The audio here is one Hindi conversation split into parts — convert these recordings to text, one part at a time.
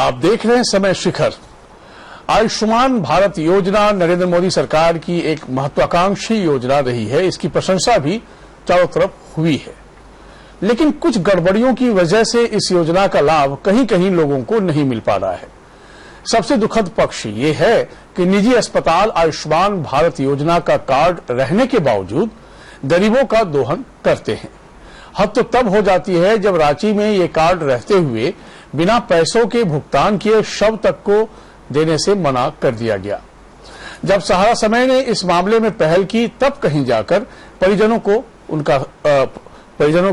आप देख रहे हैं समय शिखर। आयुष्मान भारत योजना नरेंद्र मोदी सरकार की एक महत्वाकांक्षी योजना रही है। इसकी प्रशंसा भी चारों तरफ हुई है, लेकिन कुछ गड़बड़ियों की वजह से इस योजना का लाभ कहीं कहीं लोगों को नहीं मिल पा रहा है। सबसे दुखद पक्ष ये है कि निजी अस्पताल आयुष्मान भारत योजना का कार्ड रहने के बावजूद गरीबों का दोहन करते हैं। हद तो तब हो जाती है जब रांची में ये कार्ड रहते हुए बिना पैसों के भुगतान किए शव तक को देने से मना कर दिया गया। जब सहारा समय ने इस मामले में पहल की, तब कहीं जाकर परिजनों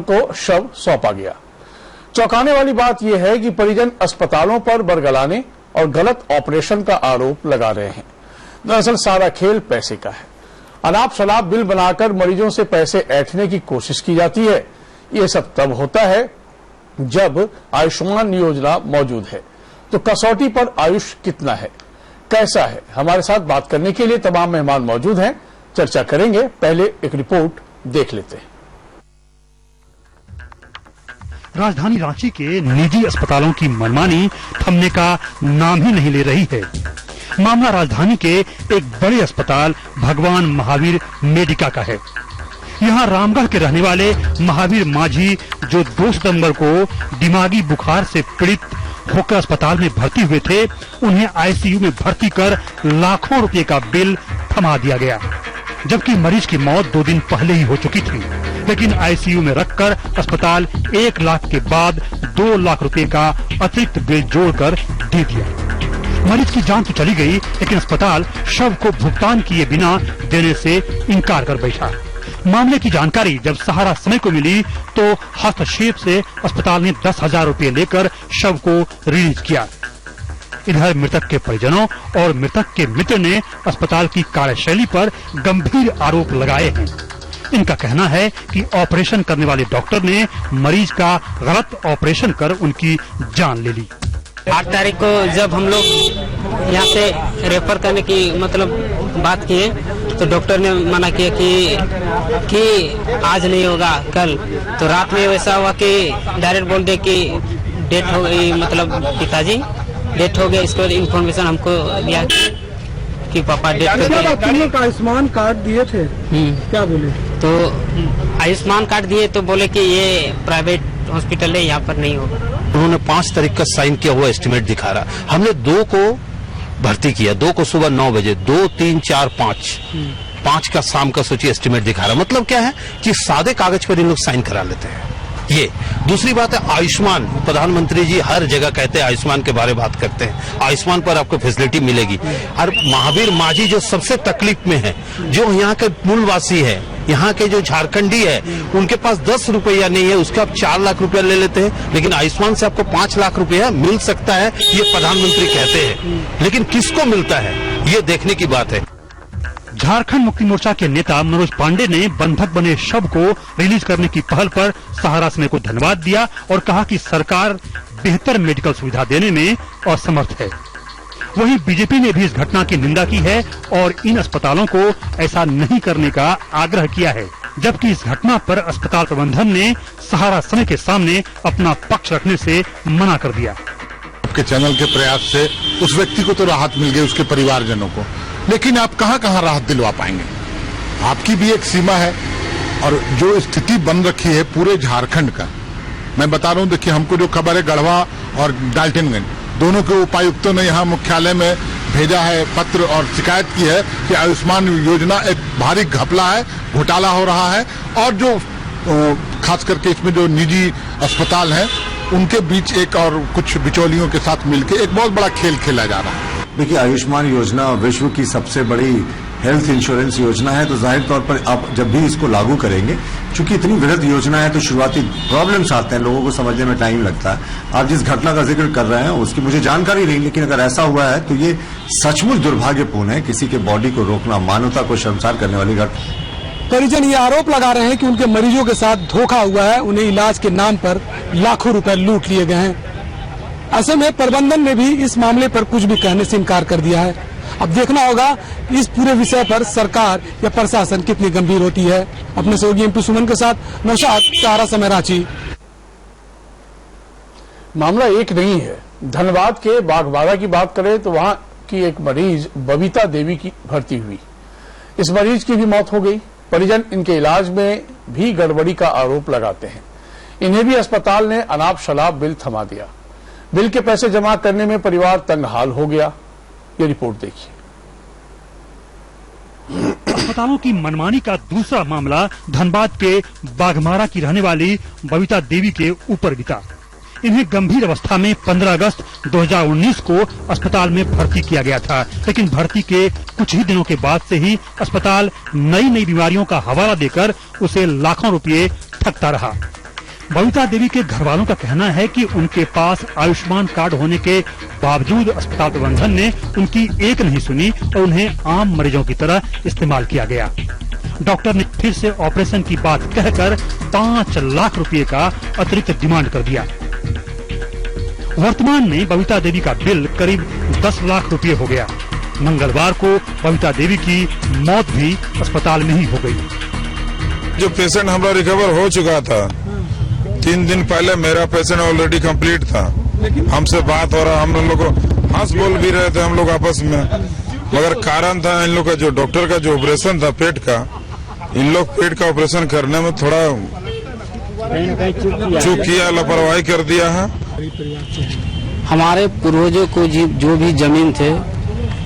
को शव सौंपा गया। चौंकाने वाली बात यह है कि परिजन अस्पतालों पर बरगलाने और गलत ऑपरेशन का आरोप लगा रहे हैं। दरअसल सारा खेल पैसे का है। अनाप शनाप बिल बनाकर मरीजों से पैसे ऐंठने की कोशिश की जाती है। ये सब तब होता है जब आयुष्मान योजना मौजूद है। तो कसौटी पर आयुष कितना है, कैसा है, हमारे साथ बात करने के लिए तमाम मेहमान मौजूद हैं। चर्चा करेंगे। पहले एक रिपोर्ट देख लेते हैं। राजधानी रांची के निजी अस्पतालों की मनमानी थमने का नाम ही नहीं ले रही है। मामला राजधानी के एक बड़े अस्पताल भगवान महावीर मेडिका का है। यहाँ रामगढ़ के रहने वाले महावीर माझी, जो 2 सितंबर को दिमागी बुखार से पीड़ित होकर अस्पताल में भर्ती हुए थे, उन्हें आईसीयू में भर्ती कर लाखों रुपए का बिल थमा दिया गया, जबकि मरीज की मौत 2 दिन पहले ही हो चुकी थी। लेकिन आईसीयू में रखकर अस्पताल 1 लाख के बाद 2 लाख रुपए का अतिरिक्त बिल जोड़कर दे दिया। मरीज की जान तो चली गई, लेकिन अस्पताल शव को भुगतान किए बिना देने से इनकार कर बैठा। मामले की जानकारी जब सहारा समय को मिली तो हस्तक्षेप से अस्पताल ने 10,000 रुपए लेकर शव को रिलीज किया। इधर मृतक के परिजनों और मृतक के मित्र ने अस्पताल की कार्यशैली पर गंभीर आरोप लगाए हैं। इनका कहना है कि ऑपरेशन करने वाले डॉक्टर ने मरीज का गलत ऑपरेशन कर उनकी जान ले ली। 8 तारीख को जब हम लोग यहाँ से रेफर करने की बात किए तो डॉक्टर ने मना किया कि आज नहीं होगा, कल। तो रात में वैसा हुआ कि डायरेक्ट बोल दे कि डेथ हो गई, पिताजी डेथ हो गया। इसके बाद इन्फॉर्मेशन हमको दिया कि पापा डेथ हो गए। आयुष्मान कार्ड दिए थे, क्या बोले? तो आयुष्मान कार्ड दिए तो बोले कि ये प्राइवेट हॉस्पिटल है, यहाँ पर नहीं होगा। उन्होंने 5 तारीख का साइन किया हुआ एस्टिमेट दिखा रहा। हमने 2 को भर्ती किया, 2 को सुबह 9 बजे, 2, 3, 4, 5 का शाम का सोचिए एस्टिमेट दिखा रहा। मतलब क्या है कि सादे कागज पर इन लोग साइन करा लेते हैं। ये दूसरी बात है आयुष्मान। प्रधानमंत्री जी हर जगह कहते हैं आयुष्मान के बारे में बात करते हैं, आयुष्मान पर आपको फैसिलिटी मिलेगी। और महावीर माझी जो सबसे तकलीफ में है, जो यहाँ के मूलवासी है, यहाँ के जो झारखंडी है, उनके पास 10 रुपया नहीं है, उसका आप 4 लाख रुपया ले लेते हैं। लेकिन आयुष्मान से आपको 5 लाख रुपया मिल सकता है, ये प्रधानमंत्री कहते हैं। लेकिन किसको मिलता है, ये देखने की बात है। झारखंड मुक्ति मोर्चा के नेता मनोज पांडे ने बंधक बने शव को रिलीज करने की पहल पर सहारा समय को धन्यवाद दिया और कहा कि सरकार बेहतर मेडिकल सुविधा देने में असमर्थ है। वहीं बीजेपी ने भी इस घटना की निंदा की है और इन अस्पतालों को ऐसा नहीं करने का आग्रह किया है, जबकि इस घटना पर अस्पताल प्रबंधन ने सहारा समय के सामने अपना पक्ष रखने से मना कर दिया। आपके चैनल के प्रयास से उस व्यक्ति को तो राहत मिल गई, उसके परिवारजनों को, लेकिन आप कहां राहत दिलवा पाएंगे? आपकी भी एक सीमा है। और जो स्थिति बन रखी है पूरे झारखंड का, मैं बता रहा हूं, देखिए हमको जो खबर है, गढ़वा और डाल्टनगंज दोनों के उपायुक्तों ने यहाँ मुख्यालय में भेजा है पत्र और शिकायत की है कि आयुष्मान योजना एक भारी घपला है, घोटाला हो रहा है। और जो खास करके इसमें जो निजी अस्पताल हैं उनके बीच एक और कुछ बिचौलियों के साथ मिलकर एक बहुत बड़ा खेल खेला जा रहा है। देखिए, आयुष्मान योजना विश्व की सबसे बड़ी हेल्थ इंश्योरेंस योजना है, तो जाहिर तौर पर आप जब भी इसको लागू करेंगे, चूंकि इतनी वृहद योजना है तो शुरुआती प्रॉब्लम्स आते हैं, लोगों को समझने में टाइम लगता है। आप जिस घटना का जिक्र कर रहे हैं उसकी मुझे जानकारी नहीं, लेकिन अगर ऐसा हुआ है तो ये सचमुच दुर्भाग्यपूर्ण है। किसी के बॉडी को रोकना मानवता को शर्मसार करने वाली घटना। परिजन ये आरोप लगा रहे हैं कि उनके मरीजों के साथ धोखा हुआ है, उन्हें इलाज के नाम पर लाखों रुपए लूट लिए गए हैं। ऐसे में प्रबंधन ने भी इस मामले पर कुछ भी कहने से इनकार कर दिया है। अब देखना होगा इस पूरे विषय पर सरकार या प्रशासन कितनी गंभीर होती है। अपने सहयोगी एमपी सुमन के साथ नौशाद, सहारा समय, रांची। मामला एक नहीं है, धनबाद के बागबाड़ा की बात करें तो वहां की एक मरीज बबीता देवी की भर्ती हुई। इस मरीज की भी मौत हो गई। परिजन इनके इलाज में भी गड़बड़ी का आरोप लगाते हैं। इन्हें भी अस्पताल ने अनाप शनाप बिल थमा दिया। बिल के पैसे जमा करने में परिवार तंगहाल हो गया। ये रिपोर्ट देखिए। अस्पतालों की मनमानी का दूसरा मामला धनबाद के बाघमारा की रहने वाली बबीता देवी के ऊपर बीता। इन्हें गंभीर अवस्था में 15 अगस्त 2019 को अस्पताल में भर्ती किया गया था, लेकिन भर्ती के कुछ ही दिनों के बाद से ही अस्पताल नई नई बीमारियों का हवाला देकर उसे लाखों रुपए ठगता रहा। बबीता देवी के घर वालों का कहना है कि उनके पास आयुष्मान कार्ड होने के बावजूद अस्पताल प्रबंधन ने उनकी एक नहीं सुनी और उन्हें आम मरीजों की तरह इस्तेमाल किया गया। डॉक्टर ने फिर से ऑपरेशन की बात कहकर 5 लाख रुपए का अतिरिक्त डिमांड कर दिया। वर्तमान में बबीता देवी का बिल करीब 10 लाख रुपए हो गया। मंगलवार को बबीता देवी की मौत भी अस्पताल में ही हो गई। जो पेशेंट हमारा रिकवर हो चुका था, 3 दिन पहले मेरा पेशेंट ऑलरेडी कंप्लीट था। हमसे बात हो रहा, हम लोग हंस बोल भी रहे थे हम लोग आपस में, मगर कारण था इन लोग का जो डॉक्टर का जो ऑपरेशन था पेट का, इन लोग पेट का ऑपरेशन करने में थोड़ा चूक किया, लापरवाही कर दिया है। हमारे पूर्वजों को जो भी जमीन थे,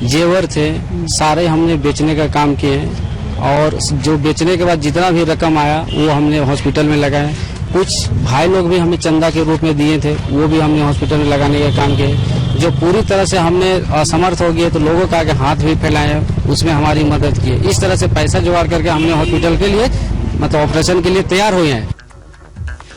जेवर थे, सारे हमने बेचने का काम किए और जो बेचने के बाद जितना भी रकम आया वो हमने हॉस्पिटल में लगाए। कुछ भाई लोग भी हमें चंदा के रूप में दिए थे, वो भी हमने हॉस्पिटल में लगाने का काम किए। जो पूरी तरह से हमने असमर्थ हो गए तो लोगों का आगे हाथ भी फैलाए, उसमें हमारी मदद की। इस तरह से पैसा जुगाड़ करके हमने हॉस्पिटल के लिए मतलब ऑपरेशन के लिए तैयार हुए हैं।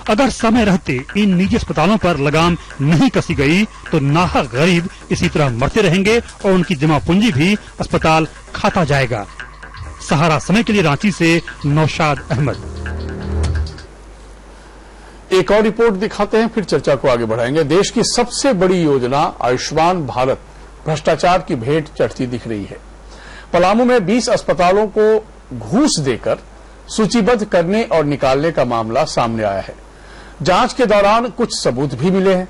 अगर समय रहते इन निजी अस्पतालों पर लगाम नहीं कसी गई तो नाहक गरीब इसी तरह मरते रहेंगे और उनकी जमा पूंजी भी अस्पताल खाता जाएगा। सहारा समय के लिए रांची से नौशाद अहमद। एक और रिपोर्ट दिखाते हैं, फिर चर्चा को आगे बढ़ाएंगे। देश की सबसे बड़ी योजना आयुष्मान भारत भ्रष्टाचार की भेंट चढ़ती दिख रही है। पलामू में 20 अस्पतालों को घूस देकर सूचीबद्ध करने और निकालने का मामला सामने आया है। जांच के दौरान कुछ सबूत भी मिले हैं।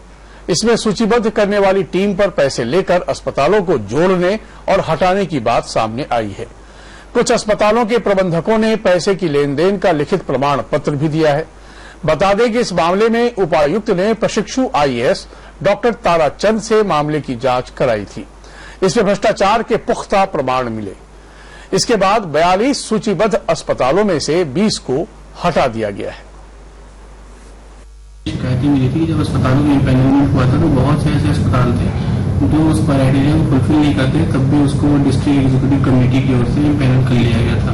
इसमें सूचीबद्ध करने वाली टीम पर पैसे लेकर अस्पतालों को जोड़ने और हटाने की बात सामने आई है। कुछ अस्पतालों के प्रबंधकों ने पैसे की लेन देन का लिखित प्रमाण पत्र भी दिया है। बता दें कि इस मामले में उपायुक्त ने प्रशिक्षु आईएएस डॉक्टर ताराचंद से मामले की जांच कराई थी। इसमें भ्रष्टाचार के पुख्ता प्रमाण मिले। इसके बाद 42 सूचीबद्ध अस्पतालों में से 20 को हटा दिया गया है। शिकायतें मिली थी कि जब अस्पतालों में इम्पैनलमेंट हुआ था तो बहुत से ऐसे अस्पताल थे जो उस क्राइटेरिया को फुलफिल नहीं करते, तब भी उसको डिस्ट्रिक्ट एग्जीक्यूटिव कमेटी की ओर से इम्पैनल कर लिया गया था।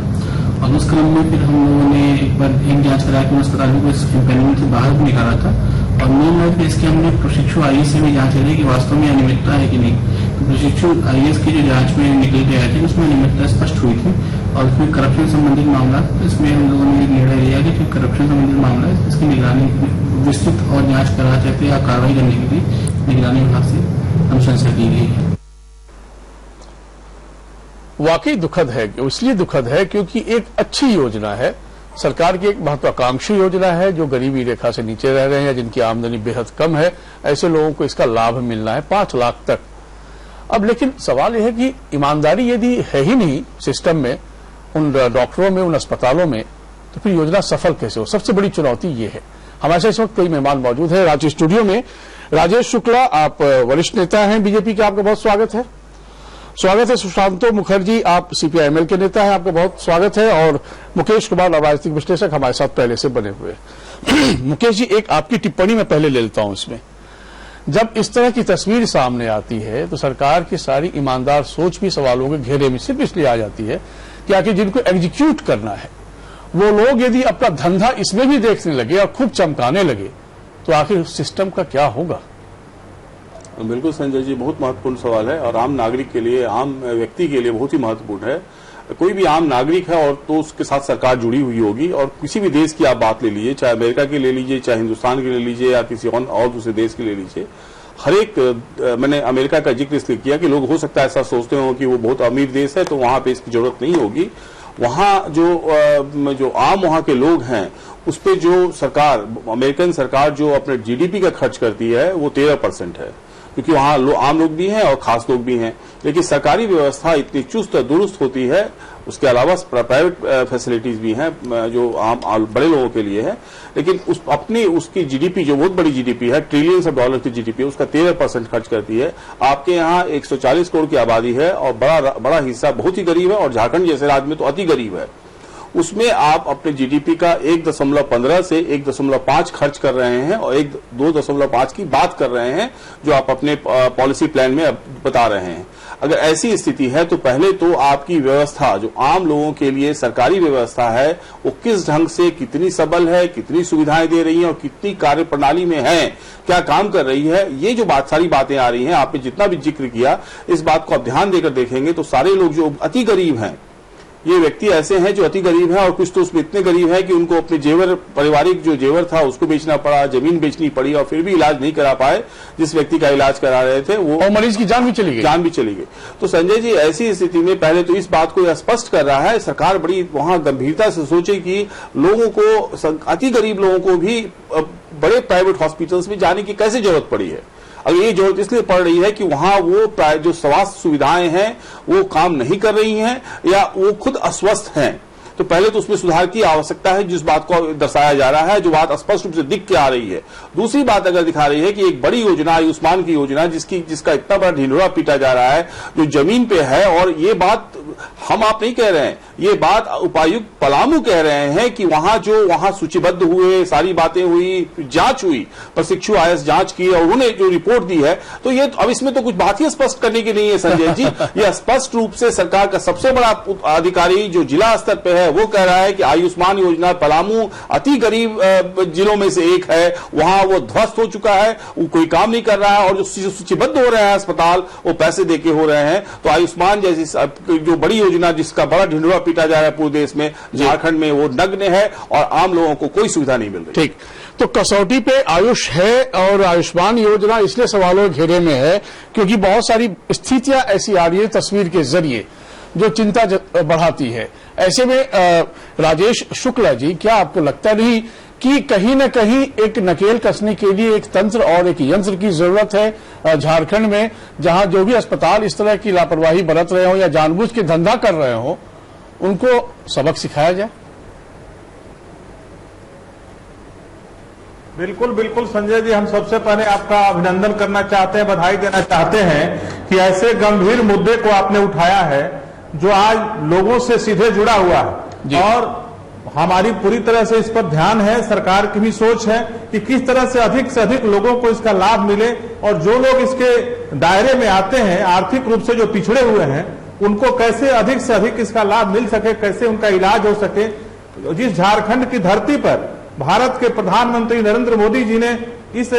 और उस क्रम में फिर हम लोगों ने एक बार एक जांच करा के अस्पताल को इस इम्पैनलमेंट से बाहर भी निकाला था। और मेन बात इसके हमने प्रशिक्षु आईएएस से भी जांच करी कि वास्तव में अनियमितता है कि नहीं। तो प्रशिक्षु आईएएस की जो जांच में निकल के आए थे उसमें अनियमितता स्पष्ट हुई थी और उसमें करप्शन संबंधित मामला, इसमें हम लोगों ने निर्णय लिया कि करप्शन संबंधित मामला है, इसकी निगरानी विस्तृत और जांच करा चाहते या कार्रवाई करने के लिए निगरानी विभाग से अनुशंसा की गई है। वाकई दुखद है, इसलिए दुखद है क्योंकि एक अच्छी योजना है, सरकार की एक महत्वाकांक्षी योजना है। जो गरीबी रेखा से नीचे रह रहे हैं या जिनकी आमदनी बेहद कम है, ऐसे लोगों को इसका लाभ मिलना है 5 लाख तक। अब लेकिन सवाल यह है कि ईमानदारी यदि है ही नहीं सिस्टम में, उन डॉक्टरों में, उन अस्पतालों में, तो फिर योजना सफल कैसे हो? सबसे बड़ी चुनौती ये है। हमारे साथ इस वक्त कई मेहमान मौजूद हैं रांची स्टूडियो में। राजेश शुक्ला, आप वरिष्ठ नेता हैं बीजेपी के, आपका बहुत स्वागत है। स्वागत है। सुशांतो मुखर्जी, आप सीपीआईएमएल के नेता हैं, आपका बहुत स्वागत है। और मुकेश कुमार, राजनीतिक विश्लेषक, हमारे साथ पहले से बने हुए हैं। मुकेश जी, एक आपकी टिप्पणी मैं पहले ले लेता हूं इसमें। जब इस तरह की तस्वीर सामने आती है तो सरकार की सारी ईमानदार सोच भी सवालों के घेरे में सिर्फ इसलिए आ जाती है कि आखिर जिनको एग्जीक्यूट करना है वो लोग यदि अपना धंधा इसमें भी देखने लगे और खूब चमकाने लगे तो आखिर सिस्टम का क्या होगा? बिल्कुल संजय जी, बहुत महत्वपूर्ण सवाल है और आम नागरिक के लिए, आम व्यक्ति के लिए बहुत ही महत्वपूर्ण है। कोई भी आम नागरिक है और तो उसके साथ सरकार जुड़ी हुई होगी, और किसी भी देश की आप बात ले लीजिए, चाहे अमेरिका की ले लीजिए, चाहे हिंदुस्तान की ले लीजिए या किसी और दूसरे देश की ले लीजिए, हर एक, मैंने अमेरिका का जिक्र इसलिए किया कि लोग हो सकता है ऐसा सोचते हो कि वो बहुत अमीर देश है तो वहां पे इसकी जरूरत नहीं होगी। वहां जो आम वहां के लोग हैं उस पे जो सरकार, अमेरिकन सरकार जो अपने जीडीपी का खर्च करती है वो 13% है। क्योंकि वहां आम लोग भी हैं और खास लोग भी हैं। लेकिन सरकारी व्यवस्था इतनी चुस्त और दुरुस्त होती है, उसके अलावा प्राइवेट फैसिलिटीज भी हैं जो आम बड़े लोगों के लिए है, लेकिन उसकी जीडीपी जो बहुत बड़ी जीडीपी है, ट्रिलियंस ऑफ डॉलर की जीडीपी, उसका 13% खर्च करती है। आपके यहाँ 140 करोड़ की आबादी है और बड़ा हिस्सा बहुत ही गरीब है, और झारखंड जैसे राज्य में तो अति गरीब है। उसमें आप अपने जीडीपी का 1.15 से 1.5 खर्च कर रहे हैं और 2.5 की बात कर रहे हैं, जो आप अपने पॉलिसी प्लान में बता रहे हैं। अगर ऐसी स्थिति है तो पहले तो आपकी व्यवस्था जो आम लोगों के लिए सरकारी व्यवस्था है, वो किस ढंग से कितनी सबल है, कितनी सुविधाएं दे रही है और कितनी कार्य प्रणाली में है, क्या काम कर रही है, ये जो सारी बातें आ रही हैं, आपने जितना भी जिक्र किया, इस बात को आप ध्यान देकर देखेंगे तो सारे लोग जो अति गरीब हैं, ये व्यक्ति ऐसे हैं जो अति गरीब हैं, और कुछ तो उसमें इतने गरीब हैं कि उनको अपने जेवर, पारिवारिक जो जेवर था उसको बेचना पड़ा, जमीन बेचनी पड़ी, और फिर भी इलाज नहीं करा पाए। जिस व्यक्ति का इलाज करा रहे थे वो, और मरीज की जान भी चली गई। तो संजय जी, ऐसी स्थिति में पहले तो इस बात को स्पष्ट कर रहा है सरकार, बड़ी वहां गंभीरता से सोचे कि लोगों को, अति गरीब लोगों को भी बड़े प्राइवेट हॉस्पिटल्स में जाने की कैसे जरूरत पड़ी है। अगर ये जरूरत इसलिए पड़ रही है कि वहां वो जो स्वास्थ्य सुविधाएं हैं वो काम नहीं कर रही हैं या वो खुद अस्वस्थ हैं, तो पहले तो उसमें सुधार की आवश्यकता है, जिस बात को दर्शाया जा रहा है, जो बात स्पष्ट रूप से दिख के आ रही है। दूसरी बात अगर दिखा रही है कि एक बड़ी योजना आयुष्मान की योजना, जिसका इतना बड़ा ढिंढोरा पीटा जा रहा है, जो जमीन पे है, और ये बात हम आप नहीं कह रहे हैं, ये बात उपायुक्त पलामू कह रहे हैं कि वहां सूचीबद्ध हुए, सारी बातें हुई, जांच हुई, प्रशिक्षु आईएएस जांच की और उन्होंने जो रिपोर्ट दी है, तो ये अब इसमें तो कुछ बात ही स्पष्ट करने की नहीं है संजय जी। ये स्पष्ट रूप से सरकार का सबसे बड़ा अधिकारी जो जिला स्तर पे है वो कह रहा है कि आयुष्मान योजना पलामू अति गरीब जिलों में से एक है, वहां वो ध्वस्त हो चुका है, वो कोई काम नहीं कर रहा है, और जो सूचीबद्ध हो रहे हैं अस्पताल वो पैसे देके हो रहे हैं। तो आयुष्मान जैसी जो बड़ी योजना जिसका बड़ा ढिंढोरा पीटा जा रहा है पूरे देश में, झारखंड में वो नग्न है और आम लोगों को कोई सुविधा नहीं मिल रही। ठीक, तो कसौटी पे आयुष है और आयुष्मान योजना इसलिए सवालों के घेरे में है क्योंकि बहुत सारी स्थितियां ऐसी आ रही है तस्वीर के जरिए जो चिंता बढ़ाती है। ऐसे में राजेश शुक्ला जी, क्या आपको लगता नहीं कि कहीं न कहीं एक नकेल कसने के लिए एक तंत्र और एक यंत्र की जरूरत है झारखंड में, जहां जो भी अस्पताल इस तरह की लापरवाही बरत रहे हो या जानबूझ के धंधा कर रहे हो, उनको सबक सिखाया जाए? बिल्कुल बिल्कुल संजय जी, हम सबसे पहले आपका अभिनंदन करना चाहते हैं, बधाई देना चाहते हैं कि ऐसे गंभीर मुद्दे को आपने उठाया है जो आज लोगों से सीधे जुड़ा हुआ है, और हमारी पूरी तरह से इस पर ध्यान है, सरकार की भी सोच है कि किस तरह से अधिक लोगों को इसका लाभ मिले, और जो लोग इसके दायरे में आते हैं, आर्थिक रूप से जो पिछड़े हुए हैं, उनको कैसे अधिक से अधिक इसका लाभ मिल सके, कैसे उनका इलाज हो सके। जिस झारखंड की धरती पर भारत के प्रधानमंत्री नरेंद्र मोदी जी ने इस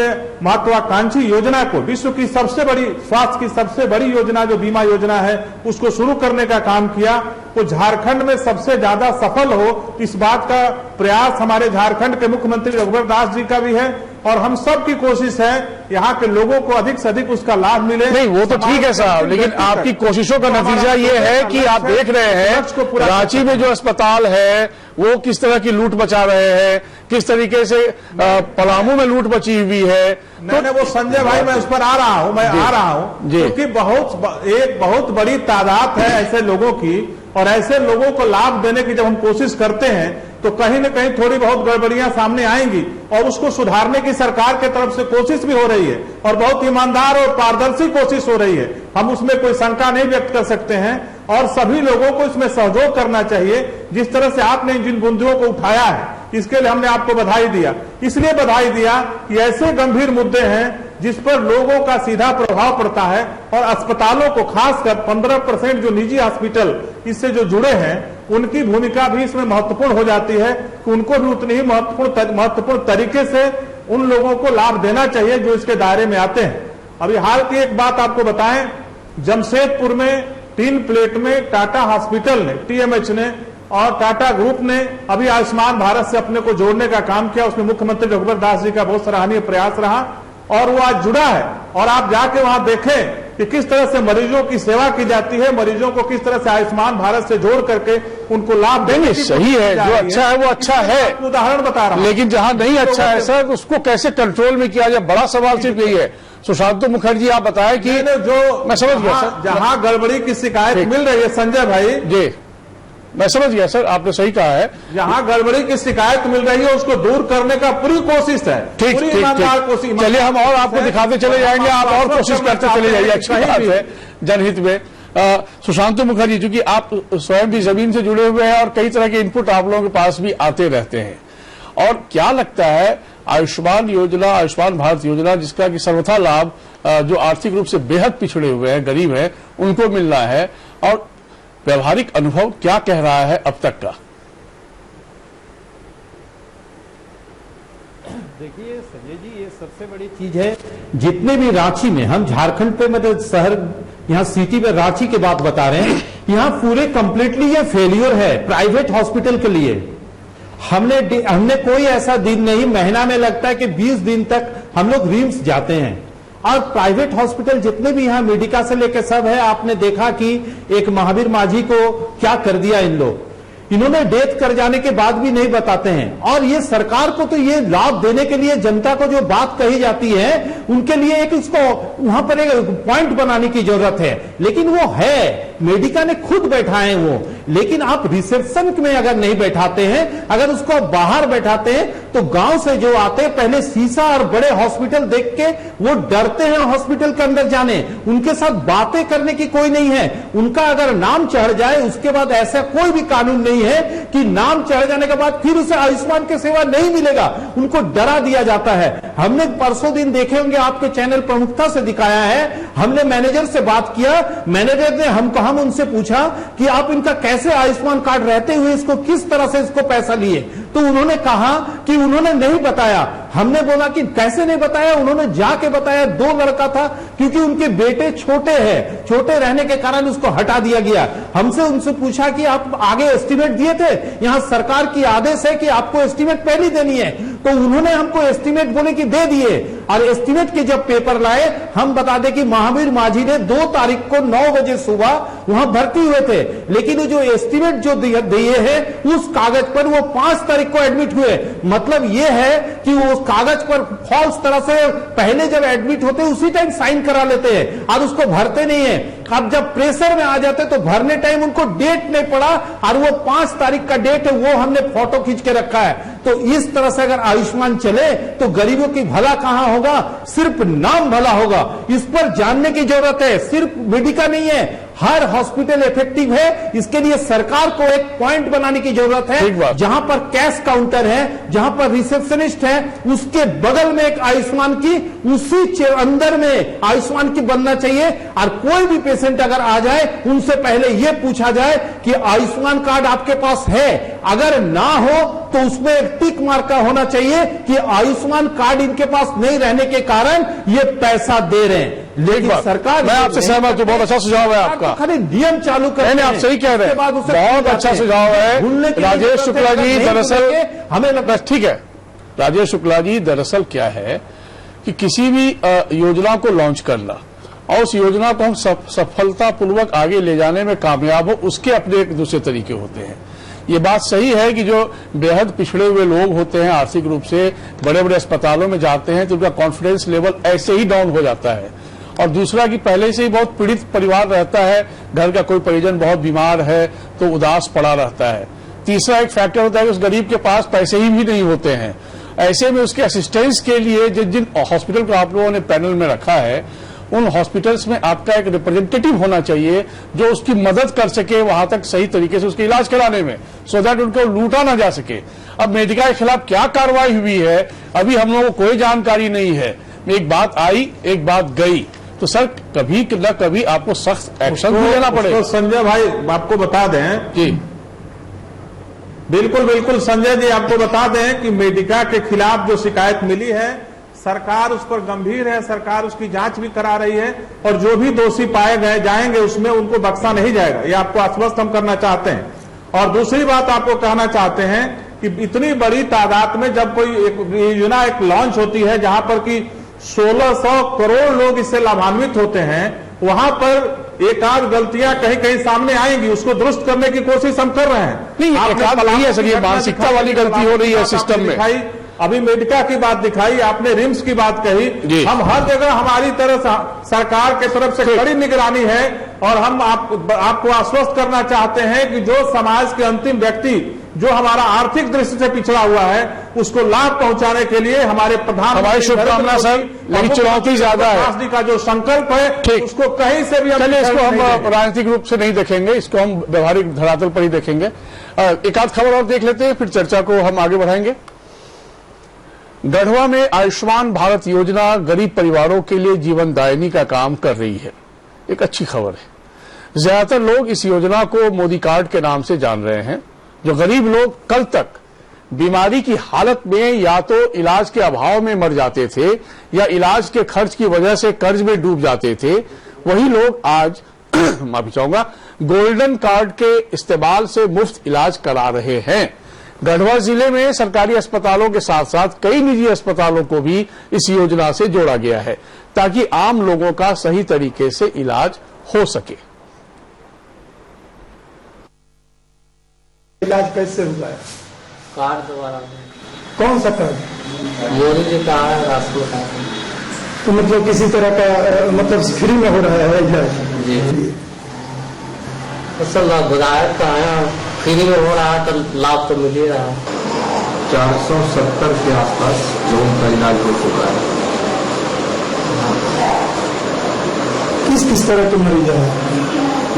महत्वाकांक्षी योजना को, विश्व की सबसे बड़ी स्वास्थ्य की सबसे बड़ी योजना जो बीमा योजना है, उसको शुरू करने का काम किया, वो झारखंड में सबसे ज्यादा सफल हो, इस बात का प्रयास हमारे झारखंड के मुख्यमंत्री रघुवर दास जी का भी है, और हम सब की कोशिश है यहाँ के लोगों को अधिक से अधिक उसका लाभ मिले। नहीं, वो तो ठीक है साहब, लेकिन आपकी कोशिशों का नतीजा ये है कि आप देख रहे हैं रांची में जो अस्पताल है वो किस तरह की लूट मचा रहे हैं, किस तरीके से पलामू में लूट मची हुई है। मैंने वो संजय भाई, मैं उस पर आ रहा हूँ, क्योंकि एक बहुत बड़ी तादाद है ऐसे लोगों की, और ऐसे लोगों को लाभ देने की जब हम कोशिश करते हैं तो कहीं न कहीं थोड़ी बहुत गड़बड़ियां सामने आएंगी, और उसको सुधारने की सरकार के तरफ से कोशिश भी हो रही है, और बहुत ईमानदार और पारदर्शी कोशिश हो रही है, हम उसमें कोई शंका नहीं व्यक्त कर सकते हैं, और सभी लोगों को इसमें सहयोग करना चाहिए। जिस तरह से आपने जिन बिंदुओं को उठाया है, इसके लिए हमने आपको बधाई दिया। इसलिए बधाई दिया कि ऐसे गंभीर मुद्दे हैं जिस पर लोगों का सीधा प्रभाव पड़ता है, और अस्पतालों को खासकर 15% जो निजी हॉस्पिटल इससे जो जुड़े हैं, उनकी भूमिका भी इसमें महत्वपूर्ण हो जाती है कि उनको भी उतनी ही महत्वपूर्ण तरीके से उन लोगों को लाभ देना चाहिए जो इसके दायरे में आते हैं। अभी हाल की एक बात आपको बताएं, जमशेदपुर में 3 प्लेट में टाटा हॉस्पिटल ने, TMH ने और टाटा ग्रुप ने अभी आयुष्मान भारत से अपने को जोड़ने का काम किया। उसमें मुख्यमंत्री रघुवर दास जी का बहुत सराहनीय प्रयास रहा, और वो आज जुड़ा है। और आप जाके वहां देखें कि किस तरह से मरीजों की सेवा की जाती है, मरीजों को किस तरह से आयुष्मान भारत से जोड़ करके उनको लाभ देने। सही है, जो अच्छा है वो अच्छा है, उदाहरण बता रहा हूं। लेकिन जहां नहीं अच्छा है सर, उसको कैसे कंट्रोल में किया जाए, बड़ा सवाल सिर्फ यही है। सुशांत मुखर्जी आप बताएं कि जो मैं समझ गया सर, जहां गड़बड़ी की शिकायत मिल रही है संजय भाई जी, मैं समझ गया सर, आपने सही कहा है। जहां गड़बड़ी की शिकायत मिल रही है उसको दूर करने का पूरी कोशिश है। ठीक ठीक ठीक, चलिए हम और आपको दिखाते चले जाएंगे, आप और कोशिश करते चले जाइए, अच्छी बात है जनहित में। सुशांत मुखर्जी, चूंकि आप स्वयं भी जमीन से जुड़े हुए हैं और कई तरह के इनपुट आप लोगों के पास भी आते रहते हैं, और क्या लगता है आयुष्मान योजना, आयुष्मान भारत योजना, जिसका कि सर्वथा लाभ जो आर्थिक रूप से बेहद पिछड़े हुए हैं, गरीब हैं, उनको मिल रहा है, और व्यवहारिक अनुभव क्या कह रहा है अब तक का? देखिए संजय जी, ये सबसे बड़ी चीज है। जितने भी रांची में, हम झारखंड पे मतलब शहर, यहाँ सिटी में रांची की बात बता रहे हैं, यहाँ पूरे कंप्लीटली ये फेलियर है प्राइवेट हॉस्पिटल के लिए। हमने कोई ऐसा दिन नहीं, महीना में लगता है कि 20 दिन तक हम लोग रिम्स जाते हैं, और प्राइवेट हॉस्पिटल जितने भी यहाँ मेडिका से लेकर सब है। आपने देखा कि एक महावीर माझी को क्या कर दिया इन लोग, इन्होंने डेथ कर जाने के बाद भी नहीं बताते हैं। और ये सरकार को तो ये लाभ देने के लिए जनता को जो बात कही जाती है उनके लिए एक इसको वहां पर एक पॉइंट बनाने की जरूरत है, लेकिन वो है, मेडिका ने खुद बैठाए वो, लेकिन आप रिसेप्शन में अगर नहीं बैठाते हैं, अगर उसको बाहर बैठाते हैं, तो गांव से जो आते हैं पहले शीशा और बड़े हॉस्पिटल देख के वो डरते हैं हॉस्पिटल के अंदर जाने, उनके साथ बातें करने की कोई नहीं है। उनका अगर नाम चढ़ जाए उसके बाद ऐसा कोई भी कानून नहीं है कि नाम चढ़ जाने के बाद फिर उसे आयुष्मान की सेवा नहीं मिलेगा, उनको डरा दिया जाता है। हमने परसों दिन देखे होंगे, आपके चैनल प्रमुखता से दिखाया है, हमने मैनेजर से बात किया, मैनेजर ने हम उनसे पूछा कि आप इनका कैसे आयुष्मान कार्ड रहते हुए इसको किस तरह से इसको पैसा लिए, तो उन्होंने कहा कि उन्होंने नहीं बताया। हमने बोला कि कैसे नहीं बताया, उन्होंने जाके बताया 2 लड़का था, क्योंकि उनके बेटे छोटे हैं, छोटे रहने के कारण उसको हटा दिया गया। हमसे उनसे पूछा कि आप आगे एस्टिमेट दिए थे, यहां सरकार की आदेश है कि आपको एस्टिमेट पहले देनी है, तो उन्होंने हमको एस्टिमेट बोले कि दे दिए, और एस्टिमेट के जब पेपर लाए, हम बता दें कि महावीर माझी ने 2 तारीख को 9 बजे सुबह वहां भर्ती हुए थे, लेकिन जो एस्टिमेट जो दिए हैं उस कागज पर वो 5 तारीख को एडमिट हुए। मतलब ये है कि वो कागज पर फॉल्स तरह से पहले जब एडमिट होते उसी टाइम साइन करा लेते हैं और उसको भरते नहीं है। अब जब प्रेशर में आ जाते तो भरने टाइम उनको डेट नहीं पड़ा, और वो 5 तारीख का डेट है, वो हमने फोटो खींच के रखा है। तो इस तरह से अगर आयुष्मान चले तो गरीबों की भला कहां होगा, सिर्फ नाम भला होगा। इस पर जानने की जरूरत है, सिर्फ मेडिका नहीं है, हर हॉस्पिटल इफेक्टिव है। इसके लिए सरकार को एक पॉइंट बनाने की जरूरत है, जहां पर कैश काउंटर है, जहां पर रिसेप्शनिस्ट है, उसके बगल में एक आयुष्मान की, उसी अंदर में आयुष्मान की बनना चाहिए। और कोई भी पेशेंट अगर आ जाए उनसे पहले यह पूछा जाए कि आयुष्मान कार्ड आपके पास है, अगर ना हो तो उसमें एक टिक मार्क का होना चाहिए कि आयुष्मान कार्ड इनके पास नहीं रहने के कारण ये पैसा दे रहे हैं। लेकिन सरकार, मैं आपसे सहमत हूं, बहुत अच्छा सुझाव है आपका, खाली नियम चालू करने नहीं, आप सही कह रहे हैं, बहुत अच्छा सुझाव है राजेश शुक्ला जी। दरअसल हमें लगता है, ठीक है राजेश शुक्ला जी, दरअसल क्या है कि किसी भी योजना को लॉन्च करना और उस योजना को हम सफलतापूर्वक आगे ले जाने में कामयाब हो, उसके अपने एक दूसरे तरीके होते हैं। ये बात सही है कि जो बेहद पिछड़े हुए लोग होते हैं आर्थिक रूप से, बड़े बड़े अस्पतालों में जाते हैं तो उनका कॉन्फिडेंस लेवल ऐसे ही डाउन हो जाता है। और दूसरा कि पहले से ही बहुत पीड़ित परिवार रहता है, घर का कोई परिजन बहुत बीमार है तो उदास पड़ा रहता है। तीसरा एक फैक्टर होता है कि उस गरीब के पास पैसे ही भी नहीं होते हैं। ऐसे में उसके असिस्टेंस के लिए जिन हॉस्पिटल को आप लोगों ने पैनल में रखा है, उन हॉस्पिटल्स में आपका एक रिप्रेजेंटेटिव होना चाहिए जो उसकी मदद कर सके वहां तक सही तरीके से उसका इलाज कराने में, सो दैट उनको लूटा ना जा सके। अब मेडिका के खिलाफ क्या कार्रवाई हुई है अभी हम लोगों को कोई जानकारी नहीं है। एक बात आई, एक बात गई, तो सर कभी न कभी आपको सख्त एक्शन भी लेना पड़ेगा। तो संजय भाई आपको बता दें जी, बिल्कुल बिल्कुल संजय जी, आपको बता दें कि मेडिका के खिलाफ जो शिकायत मिली है, सरकार उस पर गंभीर है, सरकार उसकी जांच भी करा रही है, और जो भी दोषी पाए गए जाएंगे उसमें उनको बख्शा नहीं जाएगा, ये आपको आश्वस्त हम करना चाहते हैं। और दूसरी बात आपको कहना चाहते हैं कि इतनी बड़ी तादाद में जब कोई योजना एक लॉन्च होती है जहां पर कि 1600 करोड़ लोग इससे लाभान्वित होते हैं, वहां पर एक आध गलतियां कहीं कहीं सामने आएंगी, उसको दुरुस्त करने की कोशिश हम कर रहे हैं। नहीं, एक आध नहीं है सर, ये मानसिकता वाली गलती हो रही है सिस्टम में। अभी मेडिका की बात दिखाई, आपने रिम्स की बात कही। हम हर जगह हमारी तरफ सरकार के तरफ से कड़ी निगरानी है और हम आपको आश्वस्त करना चाहते हैं कि जो समाज के अंतिम व्यक्ति जो हमारा आर्थिक दृष्टि से पिछड़ा हुआ है उसको लाभ पहुंचाने के लिए हमारे प्रधान हमारी शुभकामना सर, लेकिन चुनौती ज्यादा है। का जो संकल्प है उसको कहीं से भी चलिए, इसको हम राजनीतिक रूप से नहीं देखेंगे, इसको हम व्यवहारिक धरातल पर ही देखेंगे। एक आध खबर और देख लेते हैं, फिर चर्चा को हम आगे बढ़ाएंगे। गढ़वा में आयुष्मान भारत योजना गरीब परिवारों के लिए जीवनदायिनी का काम कर रही है। एक अच्छी खबर है। ज्यादातर लोग इस योजना को मोदी कार्ड के नाम से जान रहे हैं। जो गरीब लोग कल तक बीमारी की हालत में या तो इलाज के अभाव में मर जाते थे या इलाज के खर्च की वजह से कर्ज में डूब जाते थे, वही लोग आज माफी चाहूंगा गोल्डन कार्ड के इस्तेमाल से मुफ्त इलाज करा रहे हैं। गढ़वा जिले में सरकारी अस्पतालों के साथ साथ कई निजी अस्पतालों को भी इस योजना से जोड़ा गया है ताकि आम लोगों का सही तरीके से इलाज हो सके। इलाज कैसे हुआ है? कार्ड द्वारा। कौन सा कार्ड? मोदी जी का है, राष्ट्रीय कार्ड। तो मतलब किसी तरह का मतलब फ्री में हो रहा है इलाज? जी सर, विधायक का है, फ्री में हो रहा है तो लाभ तो मिल ही रहा है। 470 के आसपास लोगों का इलाज हो चुका है। किस तरह के मरीज है?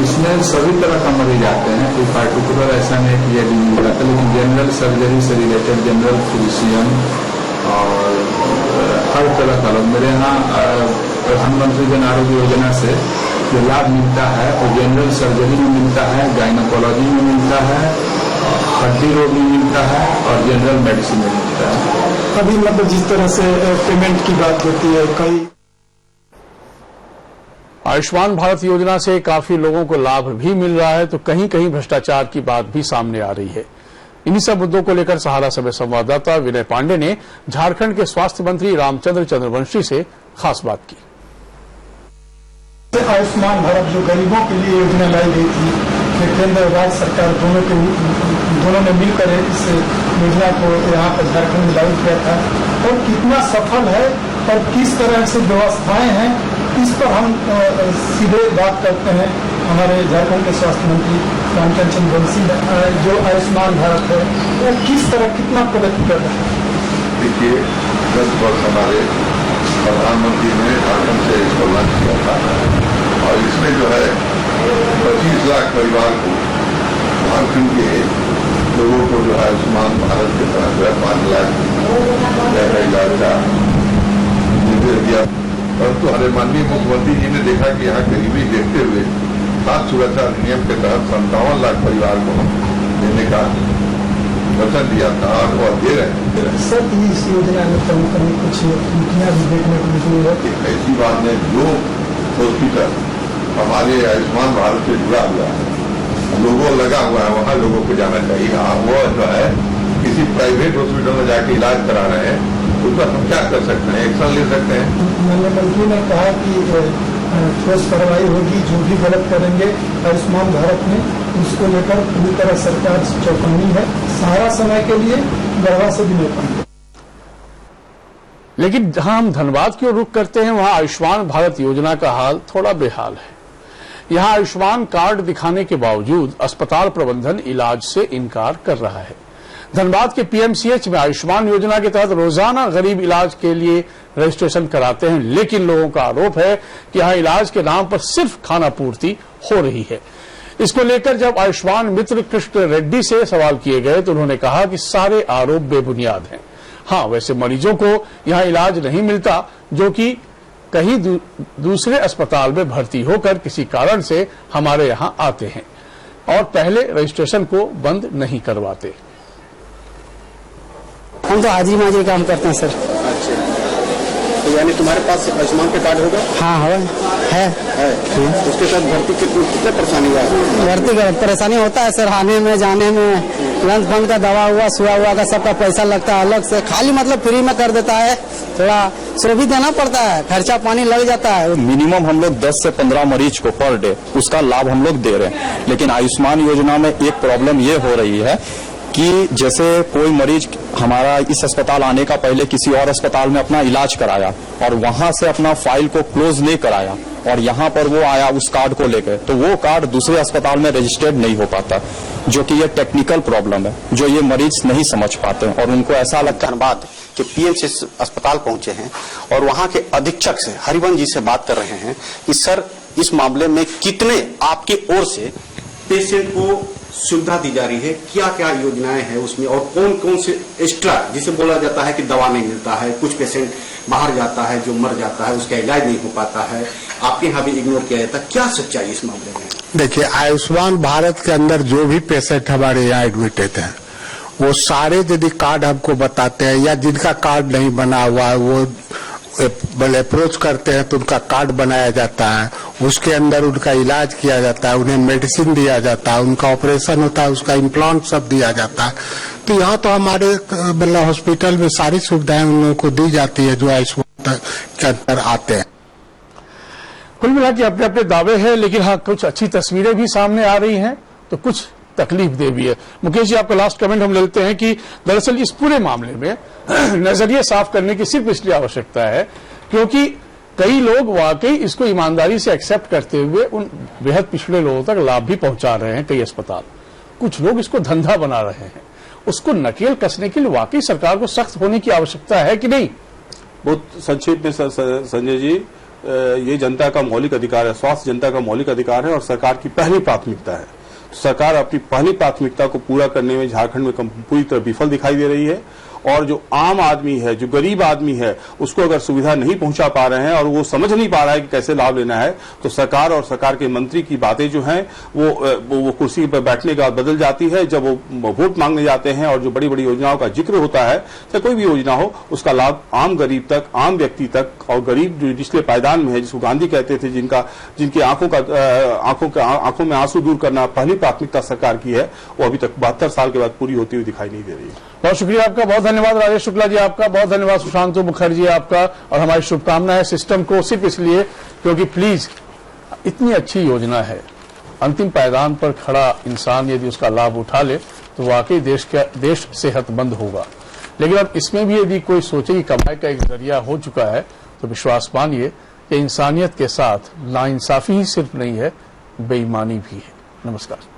इसमें सभी तरह का मरीज आते हैं, कोई पार्टिकुलर ऐसा नहीं कि ये नहीं जाता, लेकिन जनरल सर्जरी से रिलेटेड जनरल फिजिशियन और हर तरह का लोग। मेरे यहाँ प्रधानमंत्री जन आरोग्य योजना से जो लाभ मिलता है वो जनरल सर्जरी में मिलता है, गायनोकोलॉजी में मिलता है, हड्डी रोग में मिलता है और जनरल मेडिसिन में मिलता है। अभी मतलब जिस तरह से पेमेंट की बात होती है, कई आयुष्मान भारत योजना से काफी लोगों को लाभ भी मिल रहा है तो कहीं कहीं भ्रष्टाचार की बात भी सामने आ रही है। इन्हीं सब मुद्दों को लेकर सहारा समय संवाददाता विनय पांडे ने झारखंड के स्वास्थ्य मंत्री रामचंद्र चंद्रवंशी से खास बात की। आयुष्मान भारत जो गरीबों के लिए योजना लाई गई थी, केंद्र और राज्य सरकार दोनों ने मिलकर इस योजना को यहाँ पर झारखंड में लागू किया था और कितना सफल है और किस तरह से व्यवस्थाएं हैं, इस पर हम सीधे बात करते हैं हमारे झारखंड के स्वास्थ्य मंत्री रामचंद्र चंद्रवंशी। जो आयुष्मान भारत है वो किस तरह कितना प्रगति कर रहा है? देखिए, 10 वर्ष हमारे प्रधानमंत्री ने झारखंड से इसको लॉन्च किया था और इसमें जो है 25 लाख परिवार को झारखंड के लोगों को जो है आयुष्मान भारत के तहत जो है 5 लाख इलाज का निर्देश दिया। परंतु हमारे माननीय मुख्यमंत्री जी ने देखा कि यहाँ गरीबी देखते हुए खाद्य सुरक्षा अधिनियम के तहत 57 लाख परिवार को देने का वचन दिया था और वो दे रहे हैं। सर, इस योजना में कुछ त्रुटियां भी देखने को मिली है। ऐसी बात है, जो हॉस्पिटल हमारे आयुष्मान भारत से जुड़ा हुआ है, लोगों लगा हुआ है, वहाँ लोगों को जाना चाहिए। वो जो है किसी प्राइवेट हॉस्पिटल में जाके इलाज करा रहे हैं, उस पर हम क्या कर सकते हैं? एक्शन ले सकते हैं। माननीय मंत्री ने कहा कि ठोस कार्रवाई होगी, जो भी गलत करेंगे आयुष्मान भारत में उसको लेकर पूरी तरह सरकार चौकन्नी है। सारा समय के लिए गढ़वा से भी नहीं पाएंगे। लेकिन जहां हम धनबाद की ओर रुख करते हैं वहां आयुष्मान भारत योजना का हाल थोड़ा बेहाल है। यहां आयुष्मान कार्ड दिखाने के बावजूद अस्पताल प्रबंधन इलाज से इनकार कर रहा है। धनबाद के पीएमसीएच में आयुष्मान योजना के तहत रोजाना गरीब इलाज के लिए रजिस्ट्रेशन कराते हैं, लेकिन लोगों का आरोप है कि यहां इलाज के नाम पर सिर्फ खाना पूर्ति हो रही है। इसको लेकर जब आयुष्मान मित्र कृष्ण रेड्डी से सवाल किए गए तो उन्होंने कहा कि सारे आरोप बेबुनियाद हैं। हाँ, वैसे मरीजों को यहां इलाज नहीं मिलता जो कि कहीं दूसरे अस्पताल में भर्ती होकर किसी कारण से हमारे यहां आते हैं और पहले रजिस्ट्रेशन को बंद नहीं करवाते। हम तो हाजिरी माजी काम करते हैं सर। अच्छा, तो यानी तुम्हारे पास आयुष्मान का कार्ड होगा? हाँ है। उसके साथ भर्ती कितने परेशानी हुआ? भर्ती का परेशानी होता है सर, आने में जाने में, लंच फंड का दवा हुआ सुआ हुआ का सबका पैसा लगता है अलग से, खाली मतलब फ्री में कर देता है, थोड़ा सो भी देना पड़ता है, खर्चा पानी लग जाता है। मिनिमम हम लोग 10 से 15 मरीज को पर डे उसका लाभ हम लोग दे रहे हैं, लेकिन आयुष्मान योजना में एक प्रॉब्लम ये हो रही है कि जैसे कोई मरीज हमारा इस अस्पताल आने का पहले किसी और अस्पताल में अपना इलाज कराया और वहां से अपना फाइल को क्लोज नहीं कराया और यहाँ पर वो आया उस कार्ड को लेकर, तो वो कार्ड दूसरे अस्पताल में रजिस्टर्ड नहीं हो पाता, जो कि ये टेक्निकल प्रॉब्लम है जो ये मरीज नहीं समझ पाते और उनको ऐसा लगता है। धन्यवाद कि पीएमसीएच अस्पताल पहुंचे हैं और वहां के अधीक्षक से हरिवंश जी से बात कर रहे हैं कि सर इस मामले में कितने आपकी ओर से पेशेंट को सुविधा दी जा रही है, क्या क्या योजनाएं हैं उसमें और कौन कौन से एक्स्ट्रा, जिसे बोला जाता है कि दवा नहीं मिलता है, कुछ पेशेंट बाहर जाता है जो मर जाता है उसका इलाज नहीं हो पाता है, आपके यहाँ भी इग्नोर किया जाता है, क्या सच्चाई इस मामले में? देखिए, आयुष्मान भारत के अंदर जो भी पेशेंट हमारे यहाँ एडमिटेड हैं वो सारे यदि कार्ड हमको बताते हैं या जिनका कार्ड नहीं बना हुआ है वो अप्रोच करते हैं तो उनका कार्ड बनाया जाता है, उसके अंदर उनका इलाज किया जाता है, उन्हें मेडिसिन दिया जाता है, उनका ऑपरेशन होता है, उसका इम्प्लांट सब दिया जाता है। तो यहाँ तो हमारे मतलब हॉस्पिटल में सारी सुविधाएं उन लोगों को दी जाती है जो आयुष्मान के अंदर आते हैं। कुल मिला के अपने अपने दावे हैं, लेकिन हाँ कुछ अच्छी तस्वीरें भी सामने आ रही हैं तो कुछ तकलीफ दे भी है। मुकेश जी, आपका लास्ट कमेंट हम लेते हैं कि दरअसल इस पूरे मामले में नजरिए साफ करने की सिर्फ इसलिए आवश्यकता है क्योंकि कई लोग वाकई इसको ईमानदारी से एक्सेप्ट करते हुए उन बेहद पिछड़े लोगों तक लाभ भी पहुंचा रहे हैं। कई अस्पताल, कुछ लोग इसको धंधा बना रहे हैं। उसको नकेल कसने के लिए वाकई सरकार को सख्त होने की आवश्यकता है कि नहीं? बहुत संक्षेप में संजय जी, ये जनता का मौलिक अधिकार है, स्वास्थ्य जनता का मौलिक अधिकार है और सरकार की पहली प्राथमिकता है। सरकार अपनी पहली प्राथमिकता को पूरा करने में झारखंड में पूरी तरह विफल दिखाई दे रही है और जो आम आदमी है, जो गरीब आदमी है, उसको अगर सुविधा नहीं पहुंचा पा रहे हैं और वो समझ नहीं पा रहा है कि कैसे लाभ लेना है, तो सरकार और सरकार के मंत्री की बातें जो हैं वो कुर्सी पर बैठने के बाद बदल जाती है। जब वो वोट मांगने जाते हैं और जो बड़ी बड़ी योजनाओं का जिक्र होता है, चाहे कोई भी योजना हो, उसका लाभ आम गरीब तक, आम व्यक्ति तक, और गरीब जो जिसके पायदान में है, जिसको गांधी कहते थे, जिनकी आंखों में आंसू दूर करना पहली प्राथमिकता सरकार की है, वो अभी तक 72 साल के बाद पूरी होती हुई दिखाई नहीं दे रही है। बहुत शुक्रिया आपका, बहुत धन्यवाद राजेश शुक्ला जी आपका, बहुत धन्यवाद सुशांतु मुखर्जी आपका, और हमारी शुभकामनाएं सिस्टम को सिर्फ इसलिए क्योंकि प्लीज इतनी अच्छी योजना है, अंतिम पायदान पर खड़ा इंसान यदि उसका लाभ उठा ले तो वाकई देश सेहतमंद होगा। लेकिन अब इसमें भी यदि कोई सोचे कि कमाई का एक जरिया हो चुका है तो विश्वास मानिए कि इंसानियत के साथ नाइंसाफी ही सिर्फ नहीं है, बेईमानी भी है। नमस्कार।